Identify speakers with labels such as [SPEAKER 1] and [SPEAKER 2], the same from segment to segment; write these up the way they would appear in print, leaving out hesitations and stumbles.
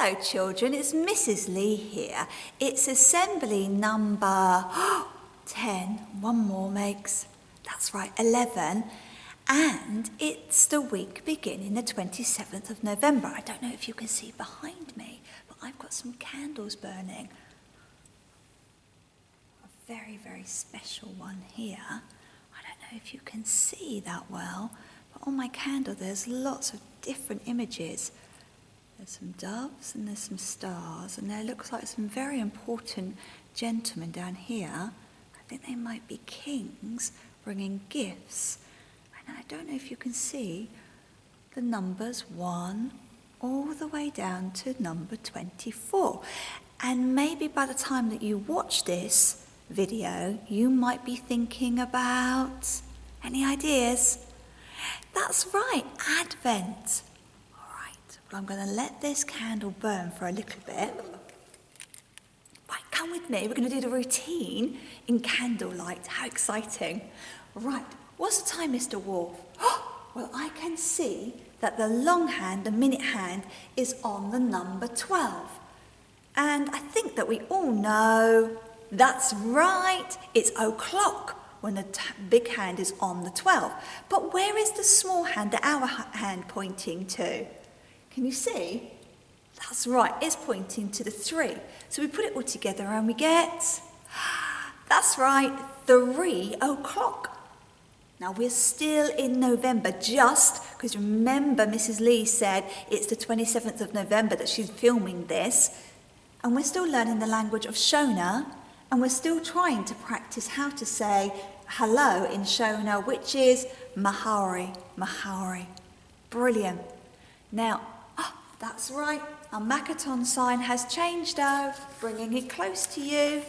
[SPEAKER 1] Hello children, it's Mrs. Lee here. It's assembly number 10, one more makes, that's right, 11. And it's the week beginning the 27th of November. I don't know if you can see behind me, but I've got some candles burning. A very, very special one here. I don't know if you can see that well, but on my candle there's lots of different images. There's some doves and there's some stars, and there looks like some very important gentlemen down here. I think they might be kings bringing gifts. And I don't know if you can see the numbers 1 all the way down to number 24. And maybe by the time that you watch this video, you might be thinking about, any ideas? That's right, Advent. Well, I'm going to let this candle burn for a little bit. Right, come with me. We're going to do the routine in candlelight. How exciting. Right, what's the time, Mr. Wolf? Well, I can see that the long hand, the minute hand, is on the number 12. And I think that we all know that's right. It's o'clock when the big hand is on the 12. But where is the small hand, the hour hand, pointing to? Can you see? That's right, it's pointing to the 3. So we put it all together and we get, that's right, 3 o'clock. Now we're still in November, just because remember Mrs. Lee said it's the 27th of November that she's filming this. And we're still learning the language of Shona, and we're still trying to practice how to say hello in Shona, which is Mahari, Mahari. Brilliant. Now, that's right, our Makaton sign has changed though, bringing it close to you.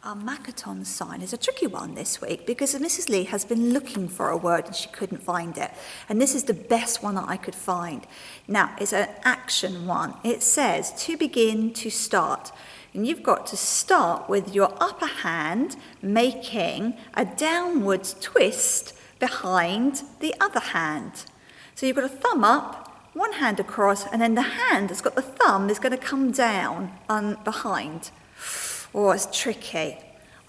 [SPEAKER 1] Our Makaton sign is a tricky one this week because Mrs. Lee has been looking for a word and she couldn't find it. And this is the best one that I could find. Now, it's an action one. It says to begin, to start. And you've got to start with your upper hand making a downwards twist behind the other hand. So you've got a thumb up, one hand across, and then the hand that's got the thumb is going to come down behind. Oh, it's tricky.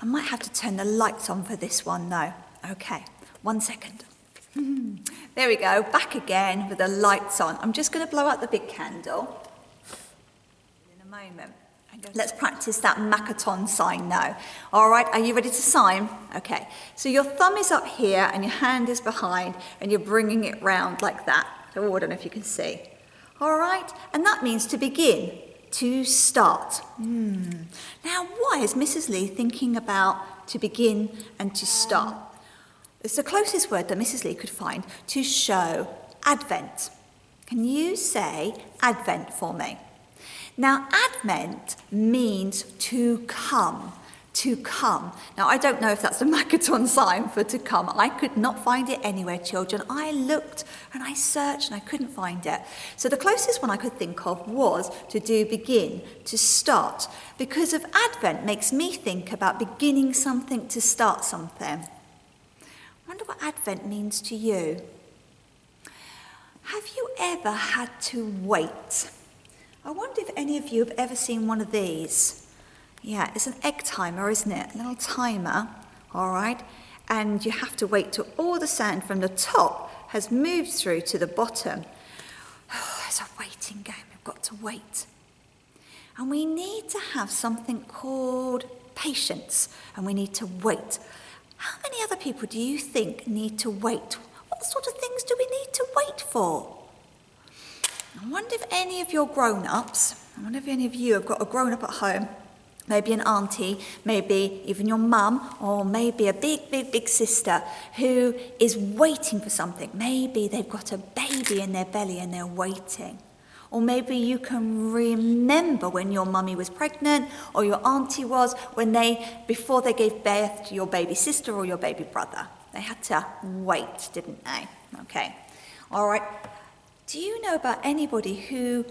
[SPEAKER 1] I might have to turn the lights on for this one though. Okay, 1 second. There we go, back again with the lights on. I'm just going to blow out the big candle in a moment. Let's practice that Makaton sign now. All right, are you ready to sign? Okay, so your thumb is up here and your hand is behind and you're bringing it round like that. Oh, I don't know if you can see. All right, and that means to begin, to start. Now, why is Mrs. Lee thinking about to begin and to start? It's the closest word that Mrs. Lee could find to show Advent. Can you say Advent for me? Now, Advent means to come. To come. Now, I don't know if that's a Makaton sign for to come. I could not find it anywhere, children. I looked and I searched and I couldn't find it. So the closest one I could think of was to do begin, to start. Because of Advent makes me think about beginning something to start something. I wonder what Advent means to you. Have you ever had to wait? I wonder if any of you have ever seen one of these. Yeah, it's an egg timer, isn't it? A little timer, all right? And you have to wait till all the sand from the top has moved through to the bottom. Oh, it's a waiting game. We've got to wait. And we need to have something called patience, and we need to wait. How many other people do you think need to wait? What sort of things do we need to wait for? I wonder if any of your grown-ups, I wonder if any of you have got a grown-up at home, maybe an auntie, maybe even your mum, or maybe a big sister who is waiting for something. Maybe they've got a baby in their belly and they're waiting. Or maybe you can remember when your mummy was pregnant or your auntie was, before they gave birth to your baby sister or your baby brother. They had to wait, didn't they? Okay. All right. Do you know about anybody who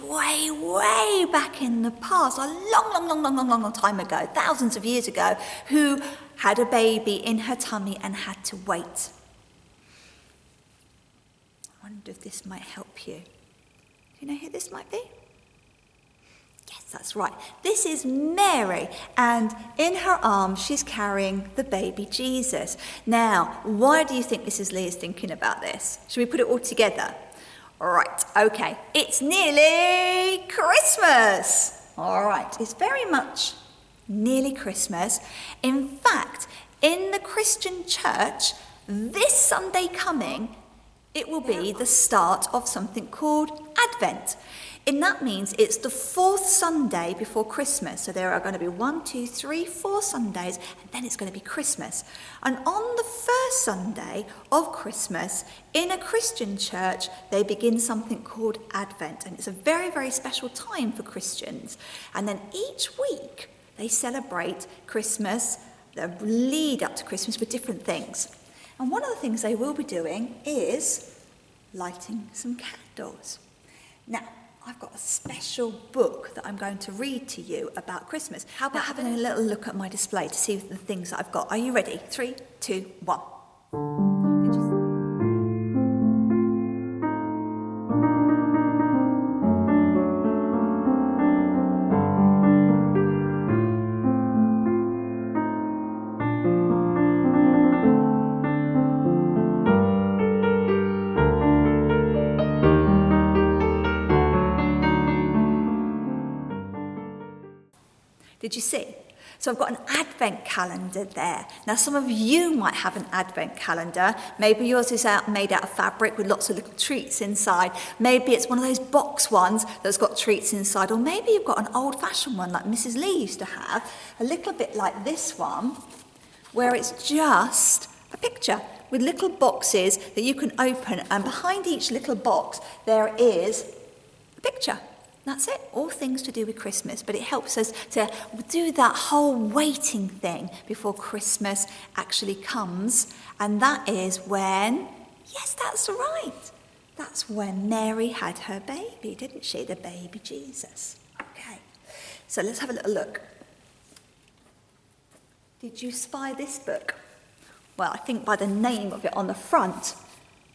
[SPEAKER 1] way back in the past, a long time ago, thousands of years ago, who had a baby in her tummy and had to wait? I wonder if this might help you. Do You know who this might be? Yes, that's right. This is Mary, and in her arms she's carrying the baby Jesus. Now, why do you think Mrs. Lee is thinking about this? Should we put it all together? All right, okay. It's nearly Christmas. All right, it's very much nearly Christmas. In fact, in the Christian church, this Sunday coming, it will be the start of something called Advent. And that means it's the 4th Sunday before Christmas. So there are going to be 4 Sundays, and then it's going to be Christmas. And on the first Sunday of Christmas, in a Christian church, they begin something called Advent. And it's a very, very special time for Christians. And then each week, they celebrate Christmas, the lead up to Christmas with different things. And one of the things they will be doing is lighting some candles. Now, I've got a special book that I'm going to read to you about Christmas. How about having a little look at my display to see the things that I've got? Are you ready? 3, 2, 1. Did you see? So I've got an advent calendar there. Now some of you might have an advent calendar. Maybe yours is made out of fabric with lots of little treats inside. Maybe it's one of those box ones that's got treats inside. Or maybe you've got an old-fashioned one like Mrs. Lee used to have, a little bit like this one, where it's just a picture with little boxes that you can open, and behind each little box there is a picture. That's it, all things to do with Christmas, but it helps us to do that whole waiting thing before Christmas actually comes, and that is when, yes, that's right, that's when Mary had her baby, didn't she, the baby Jesus. Okay, so let's have a little look. Did you spy this book? Well, I think by the name of it on the front,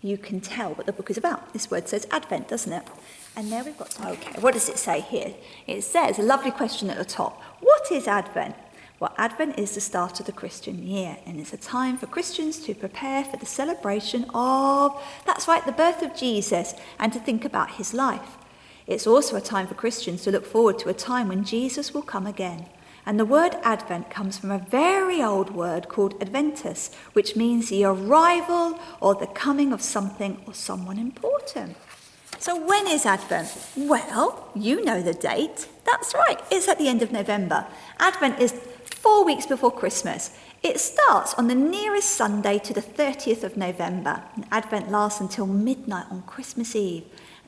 [SPEAKER 1] you can tell what the book is about. This word says Advent, doesn't it? And there we've got some. Okay, what does it say here? It says, a lovely question at the top. What is Advent? Well, Advent is the start of the Christian year, and it's a time for Christians to prepare for the celebration of, that's right, the birth of Jesus, and to think about his life. It's also a time for Christians to look forward to a time when Jesus will come again. And the word Advent comes from a very old word called Adventus, which means the arrival or the coming of something or someone important. So when is Advent? Well, you know the date. That's right, it's at the end of November. Advent is 4 weeks before Christmas. It starts on the nearest Sunday to the 30th of November. And Advent lasts until midnight on Christmas Eve.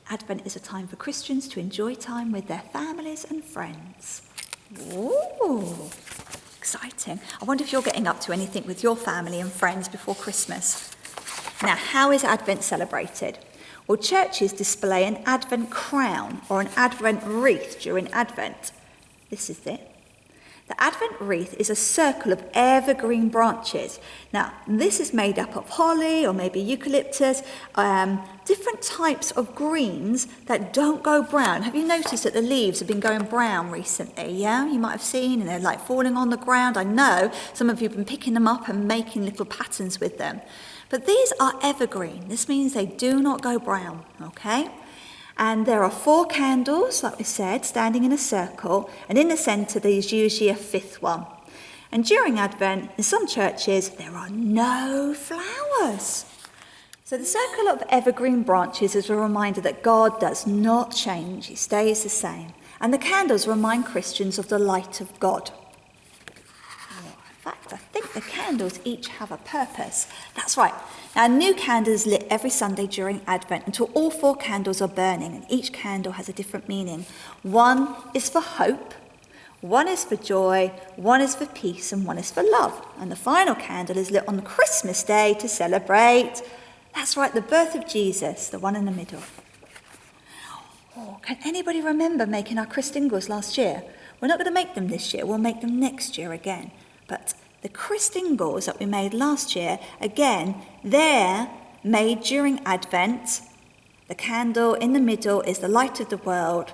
[SPEAKER 1] Advent is a time for Christians to enjoy time with their families and friends. Ooh, exciting. I wonder if you're getting up to anything with your family and friends before Christmas. Now, how is Advent celebrated? Well, churches display an Advent crown or an Advent wreath during Advent. This is it. The Advent wreath is a circle of evergreen branches. Now, this is made up of holly or maybe eucalyptus, different types of greens that don't go brown. Have you noticed that the leaves have been going brown recently? Yeah, you might have seen, and they're like falling on the ground. I know some of you have been picking them up and making little patterns with them. But these are evergreen. This means they do not go brown, okay? And there are 4 candles, like we said, standing in a circle, and in the centre there's usually a 5th one. And during Advent, in some churches, there are no flowers. So the circle of evergreen branches is a reminder that God does not change, he stays the same. And the candles remind Christians of the light of God. In fact, I think the candles each have a purpose. That's right. Now, a new candle is lit every Sunday during Advent until all 4 candles are burning, and each candle has a different meaning. One is for hope, one is for joy, one is for peace, and one is for love. And the final candle is lit on Christmas Day to celebrate, that's right, the birth of Jesus, the one in the middle. Oh, can anybody remember making our Christingles last year? We're not going to make them this year, we'll make them next year again. But the Christingles that we made last year, again, they're made during Advent. The candle in the middle is the light of the world.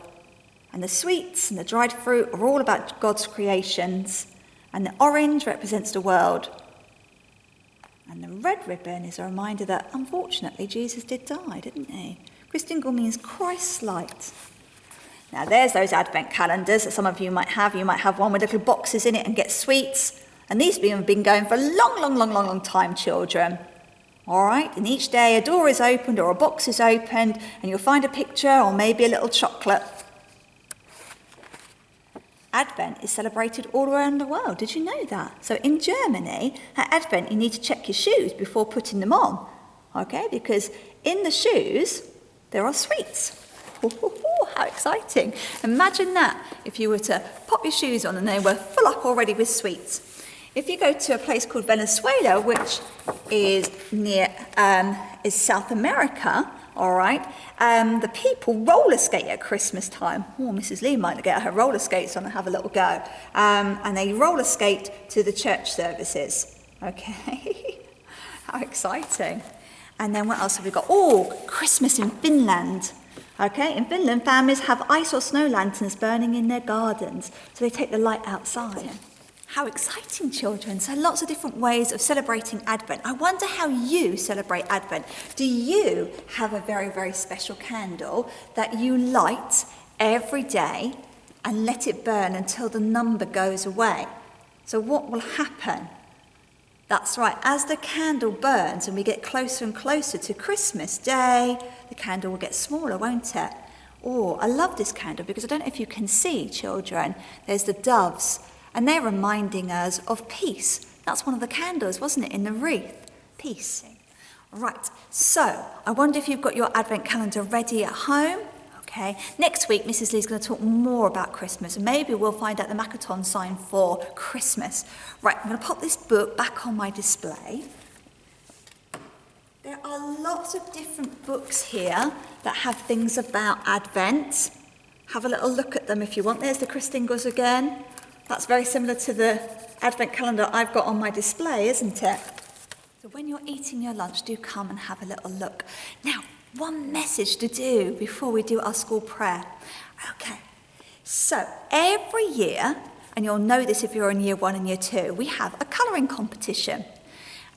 [SPEAKER 1] And the sweets and the dried fruit are all about God's creations. And the orange represents the world. And the red ribbon is a reminder that, unfortunately, Jesus did die, didn't he? Christingle means Christ's light. Now, there's those Advent calendars that some of you might have. You might have one with little boxes in it and get sweets. And these have been going for a long time, children. All right? And each day a door is opened or a box is opened and you'll find a picture or maybe a little chocolate. Advent is celebrated all around the world. Did you know that? So in Germany, at Advent, you need to check your shoes before putting them on. Okay? Because in the shoes, there are sweets. How exciting. Imagine that if you were to pop your shoes on and they were full up already with sweets. If you go to a place called Venezuela, which is near is South America, all right, the people roller skate at Christmas time. Oh, Mrs. Lee might get her roller skates on and have a little go. And they roller skate to the church services. Okay, how exciting. And then what else have we got? Oh, Christmas in Finland. Okay, in Finland, families have ice or snow lanterns burning in their gardens, so they take the light outside. How exciting, children. So lots of different ways of celebrating Advent. I wonder how you celebrate Advent. Do you have a very special candle that you light every day and let it burn until the number goes away? So what will happen? That's right, as the candle burns and we get closer and closer to Christmas Day, the candle will get smaller, won't it? Oh, I love this candle because I don't know if you can see, children, there's the doves and they're reminding us of peace. That's one of the candles, wasn't it, in the wreath? Peace. Right, so I wonder if you've got your Advent calendar ready at home. Okay, next week Mrs. Lee's going to talk more about Christmas and maybe we'll find out the Makaton sign for Christmas. Right, I'm going to pop this book back on my display. There are lots of different books here that have things about Advent. Have a little look at them if you want. There's the Christingles again. That's very similar to the Advent calendar I've got on my display, isn't it? So when you're eating your lunch, do come and have a little look. Now, one message to do before we do our school prayer. Okay, so every year, and you'll know this if you're in year 1 and year 2, we have a colouring competition.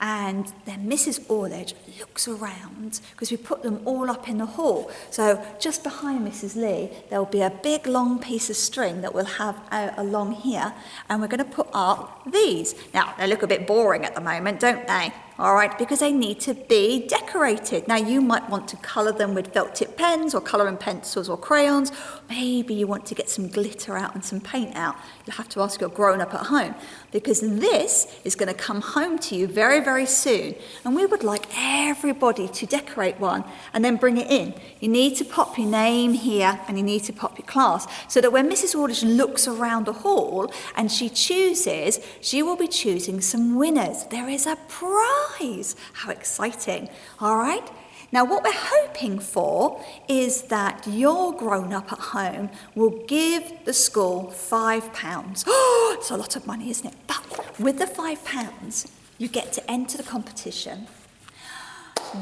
[SPEAKER 1] And then Mrs. Orledge looks around because we put them all up in the hall. So just behind Mrs. Lee, there'll be a big long piece of string that we'll have along here. And we're going to put up these. Now, they look a bit boring at the moment, don't they? All right, because they need to be decorated. Now, you might want to colour them with felt tip pens or colouring pencils or crayons. Maybe you want to get some glitter out and some paint out. You'll have to ask your grown-up at home because this is going to come home to you very soon. And we would like everybody to decorate one and then bring it in. You need to pop your name here and you need to pop your class so that when Mrs. Aldridge looks around the hall and she chooses, she will be choosing some winners. There is a prize. How exciting. All right. Now, what we're hoping for is that your grown-up at home will give the school £5. Oh, it's a lot of money, isn't it? But with the £5, you get to enter the competition.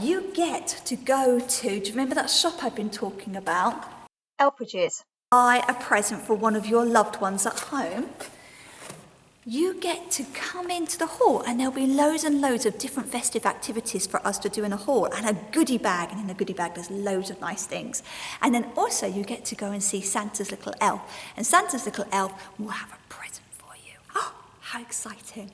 [SPEAKER 1] You get to go to, do you remember that shop I've been talking about? Elbridge's. Buy a present for one of your loved ones at home. You get to come into the hall and there'll be loads and loads of different festive activities for us to do in the hall and a goodie bag, and in the goodie bag there's loads of nice things. And then also you get to go and see Santa's little elf, and Santa's little elf will have a present for you. Oh, how exciting.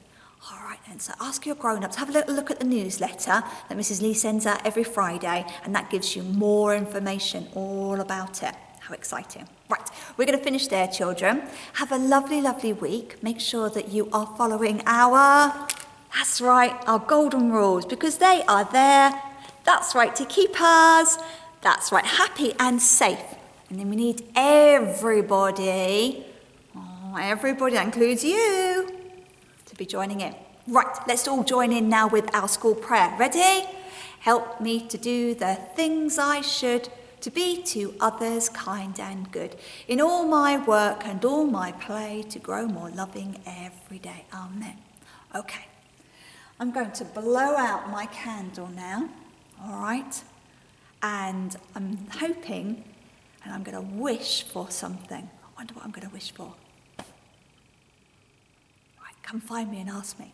[SPEAKER 1] All right then, so ask your grown-ups, have a little look at the newsletter that Mrs. Lee sends out every Friday, and that gives you more information all about it. How exciting. Right, we're going to finish there, children. Have a lovely week. Make sure that you are following that's right, our golden rules, because they are there. That's right, to keep us, that's right, happy and safe. And then we need everybody, that includes you, to be joining in. Right, let's all join in now with our school prayer. Ready? Help me to do the things I should, to be to others kind and good, in all my work and all my play, to grow more loving every day. Amen. Okay, I'm going to blow out my candle now, all right? and I'm hoping, and I'm going to wish for something. I wonder what I'm going to wish for. Right, come find me and ask me.